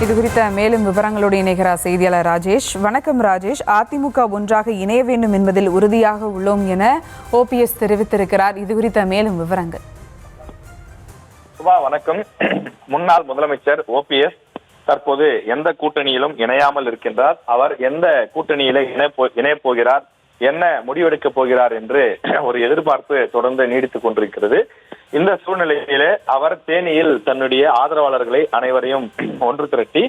இது குறித்த மேலும் விவரங்களோடு இணைகிறார் செய்தியாளர் ராஜேஷ். வணக்கம் ராஜேஷ். அதிமுக ஒன்றாக இணைய வேண்டும் என்பதில் உறுதியாக உள்ளோம் என OPS தெரிவித்திருக்கிறார். இது குறித்த மேலும் விவரங்கள். வணக்கம். முன்னாள் முதலமைச்சர் OPS தற்போது எந்த கூட்டணியிலும் இணையாமல் இருக்கின்றார். அவர் எந்த கூட்டணியில இணைய போகிறார், என்ன முடிவெடுக்க போகிறார் என்று ஒரு எதிர்பார்ப்பு தொடர்ந்து நீடித்துக் கொண்டிருக்கிறது. இந்த சூழ்நிலையிலே அவர் தேனியில் தன்னுடைய ஆதரவாளர்களை அனைவரையும் ஒன்று திரட்டி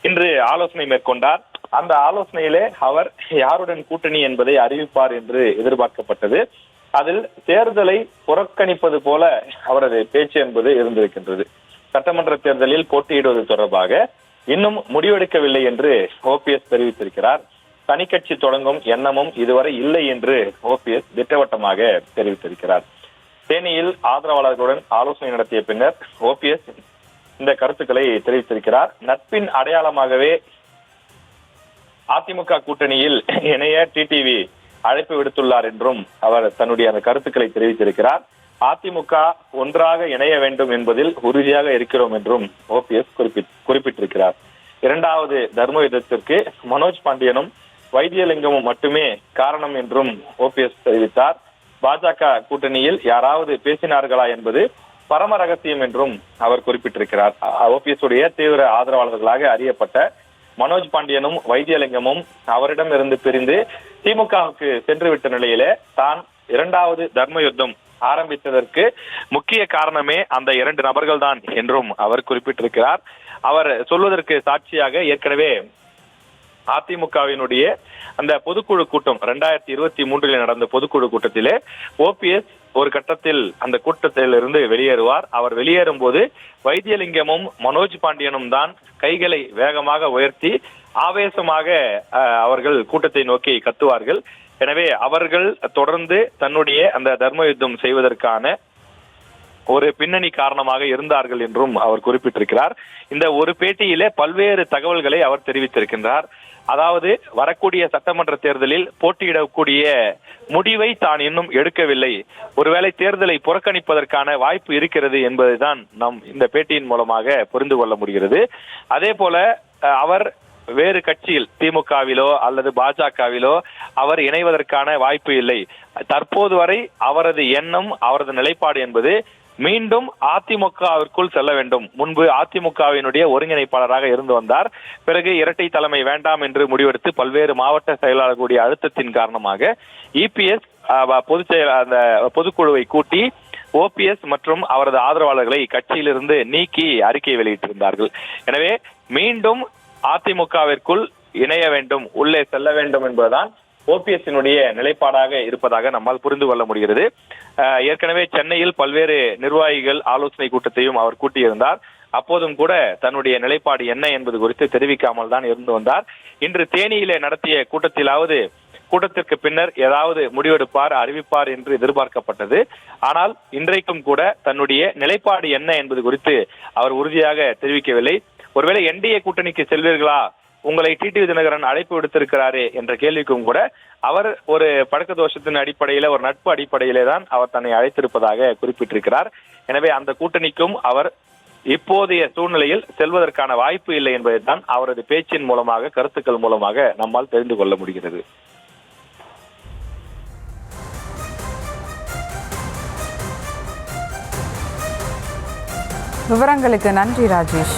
இன்று ஆலோசனை மேற்கொண்டார். அந்த ஆலோசனையிலே அவர் யாருடன் கூட்டணி என்பதை அறிவிப்பார் என்று எதிர்பார்க்கப்பட்டது. அதில் தேர்தலை புறக்கணிப்பது போல அவரது பேச்சு என்பது இருந்திருக்கின்றது. சட்டமன்ற தேர்தலில் போட்டியிடுவது தொடர்பாக இன்னும் முடிவெடுக்கவில்லை என்று OPS தெரிவித்திருக்கிறார். தனிக்கட்சி தொடங்கும் எண்ணமும் இதுவரை இல்லை என்று OPS திட்டவட்டமாக தெரிவித்திருக்கிறார். தேனியில் ஆதரவாளர்களுடன் ஆலோசனை நடத்திய பின்னர் OPS இந்த கருத்துக்களை தெரிவித்திருக்கிறார். நட்பின் அடையாளமாகவே அதிமுக கூட்டணியில் இணைய TTV அழைப்பு விடுத்துள்ளார் என்றும் அவர் தன்னுடைய அந்த கருத்துக்களை தெரிவித்திருக்கிறார். அதிமுக ஒன்றாக இணைய வேண்டும் என்பதில் உறுதியாக இருக்கிறோம் என்றும் OPS குறிப்பிட்டிருக்கிறார். இரண்டாவது தர்ம யுத்தத்திற்கு மனோஜ் பாண்டியனும் வைத்தியலிங்கமும் மட்டுமே காரணம் என்றும் OPS தெரிவித்தார். பாஜக கூட்டணியில் யாராவது பேசினார்களா என்பது பரம ரகசியம் என்றும் அவர் குறிப்பிட்டிருக்கிறார். OPS உடைய தீவிர ஆதரவாளர்களாக அறியப்பட்ட மனோஜ் பாண்டியனும் வைத்தியலிங்கமும் அவரிடம் இருந்து பிரிந்து திமுகவுக்கு சென்றுவிட்ட நிலையிலே தான் இரண்டாவது தர்ம யுத்தம் ஆரம்பித்ததற்கு முக்கிய காரணமே அந்த இரண்டு நபர்கள் தான் என்றும் அவர் குறிப்பிட்டிருக்கிறார். அவர் சொல்வதற்கு சாட்சியாக ஏற்கனவே அதிமுகவினுடைய அந்த பொதுக்குழு கூட்டம் 2023 நடந்த பொதுக்குழு கூட்டத்திலே OPS ஒரு கட்டத்தில் அந்த கூட்டத்தில் இருந்து வெளியேறுவார். அவர் வெளியேறும் போது வைத்தியலிங்கமும் மனோஜ் பாண்டியனும் தான் கைகளை வேகமாக உயர்த்தி ஆவேசமாக அவர்கள் கூட்டத்தை நோக்கி கத்துவார்கள். எனவே அவர்கள் தொடர்ந்து தன்னுடைய அந்த தர்ம யுத்தம் செய்வதற்கான ஒரு பின்னணி காரணமாக இருந்தார்கள் என்றும் அவர் குறிப்பிட்டிருக்கிறார். இந்த ஒரு பேட்டியிலே பல்வேறு தகவல்களை அவர் தெரிவித்திருக்கின்றார். அதாவது வரக்கூடிய சட்டமன்ற தேர்தலில் போட்டியிடக்கூடிய முடிவை தான் இன்னும் எடுக்கவில்லை, ஒருவேளை தேர்தலை புறக்கணிப்பதற்கான வாய்ப்பு இருக்கிறது என்பதுதான் நாம் இந்த பேட்டியின் மூலமாக புரிந்து கொள்ள முடிகிறது. அதே போல அவர் வேறு கட்சியில் திமுகவிலோ அல்லது பாஜகவிலோ அவர் இணைவதற்கான வாய்ப்பு இல்லை. தற்போது வரை அவரது எண்ணம், அவரது நிலைப்பாடு என்பது மீண்டும் அதிமுகவிற்குள் செல்ல வேண்டும். முன்பு அதிமுகவினுடைய ஒருங்கிணைப்பாளராக இருந்து வந்தார். பிறகு இரட்டை தலைமை வேண்டாம் என்று முடிவெடுத்து பல்வேறு மாவட்ட செயலாளர்களுடைய அழுத்தத்தின் காரணமாக EPS அந்த பொதுக்குழுவை கூட்டி OPS மற்றும் அவரது ஆதரவாளர்களை கட்சியிலிருந்து நீக்கி அறிக்கை வெளியிட்டிருந்தார்கள். எனவே மீண்டும் அதிமுகவிற்குள் இணைய வேண்டும், உள்ளே செல்ல வேண்டும் என்பதுதான் OPS-னுடைய நிலைப்பாடாக இருப்பதாக நம்மால் புரிந்து கொள்ள முடிகிறது. ஏற்கனவே சென்னையில் பல்வேறு நிர்வாகிகள் ஆலோசனை கூட்டத்தையும் அவர் கூட்டியிருந்தார். அப்போதும் கூட தன்னுடைய நிலைப்பாடு என்ன என்பது குறித்து தெரிவிக்காமல் தான் இருந்து வந்தார். இன்று தேனியிலே நடத்திய கூட்டத்திற்கு பின்னர் ஏதாவது முடிவெடுப்பார், அறிவிப்பார் என்று எதிர்பார்க்கப்பட்டது. ஆனால் இன்றைக்கும் கூட தன்னுடைய நிலைப்பாடு என்ன என்பது குறித்து அவர் உறுதியாக தெரிவிக்கவில்லை. ஒருவேளை NDA கூட்டணிக்கு செல்வீர்களா, உங்களை TTV தினகரன் அழைப்பு விடுத்திருக்கிறாரே என்ற கேள்விக்கும் கூட அவர் ஒரு பழக்க தோஷத்தின் அடிப்படையில, ஒரு நட்பு அடிப்படையிலே தான் அவர் தன்னை அழைத்திருப்பதாக குறிப்பிட்டிருக்கிறார். எனவே அந்த கூட்டணிக்கும் அவர் இப்போதைய சூழ்நிலையில் செல்வதற்கான வாய்ப்பு இல்லை என்பதைத்தான் அவரது பேச்சின் மூலமாக, கருத்துக்கள் மூலமாக நம்மால் தெரிந்து கொள்ள முடிகிறது. விவரங்களுக்கு நன்றி ராஜேஷ்.